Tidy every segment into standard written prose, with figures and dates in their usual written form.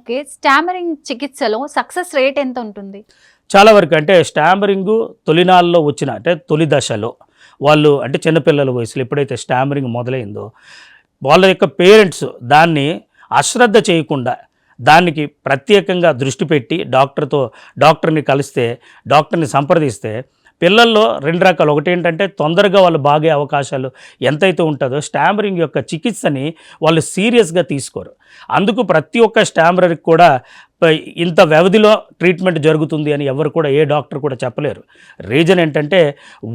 Okay. Stammering చికిత్సలో success rate ఎంత ఉంటుంది? చాలా వరకు అంటే స్టామరింగు తొలినాళ్ళలో వచ్చిన అంటే తొలి దశలో వాళ్ళు అంటే చిన్నపిల్లల వయసులో ఎప్పుడైతే స్టామరింగ్ మొదలైందో వాళ్ళ యొక్క పేరెంట్స్ దాన్ని అశ్రద్ధ చేయకుండా దానికి ప్రత్యేకంగా దృష్టి పెట్టి డాక్టర్ని కలిస్తే, డాక్టర్ని సంప్రదిస్తే పిల్లల్లో 2 రకాలు. ఒకటి ఏంటంటే తొందరగా వాళ్ళు బాగే అవకాశాలు ఎంతైతే ఉంటుందో స్టామరింగ్ యొక్క చికిత్సని వాళ్ళు సీరియస్గా తీసుకోరు. అందుకు ప్రతి ఒక్క స్టామరర్కి కూడా ఇంత వ్యవధిలో ట్రీట్మెంట్ జరుగుతుంది అని ఎవరు కూడా ఏ డాక్టర్ కూడా చెప్పలేరు. రీజన్ ఏంటంటే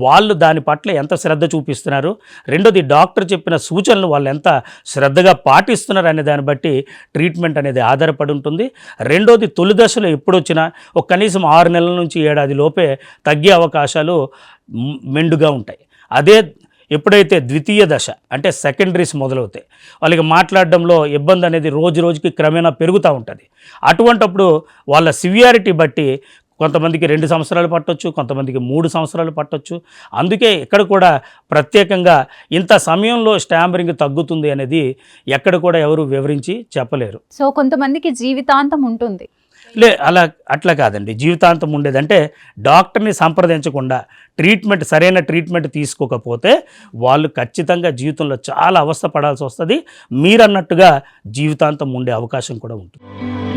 వాళ్ళు దాని పట్ల ఎంత శ్రద్ధ చూపిస్తున్నారు, రెండోది డాక్టర్ చెప్పిన సూచనలు వాళ్ళు ఎంత శ్రద్ధగా పాటిస్తున్నారు అనే దాన్ని బట్టి ట్రీట్మెంట్ అనేది ఆధారపడి ఉంటుంది. రెండోది తొలి దశలో ఎప్పుడొచ్చినా ఒక కనీసం 6 నెలల నుంచి 7 ఏడాది లోపే తగ్గే అవకాశాలు మెండుగా ఉంటాయి. అదే ఎప్పుడైతే ద్వితీయ దశ అంటే సెకండరీస్ మొదలవుతాయి, వాళ్ళకి మాట్లాడడంలో ఇబ్బంది అనేది రోజు రోజుకి క్రమేణా పెరుగుతూ ఉంటుంది. అటువంటప్పుడు వాళ్ళ సివియారిటీ బట్టి కొంతమందికి 2 సంవత్సరాలు పట్టొచ్చు, కొంతమందికి 3 సంవత్సరాలు పట్టొచ్చు. అందుకే ఇక్కడ కూడా ప్రత్యేకంగా ఇంత సమయంలో స్టామరింగ్ తగ్గుతుంది అనేది ఎక్కడ కూడా ఎవరు వివరించి చెప్పలేరు. సో కొంతమందికి జీవితాంతం ఉంటుంది. అట్లా కాదండి. జీవితాంతం ఉండేదంటే డాక్టర్ని సంప్రదించకుండా సరైన ట్రీట్మెంట్ తీసుకోకపోతే వాళ్ళు ఖచ్చితంగా జీవితంలో చాలా అవస్థ పడాల్సి వస్తుంది. మీరన్నట్టుగా జీవితాంతం ఉండే అవకాశం కూడా ఉంటుంది.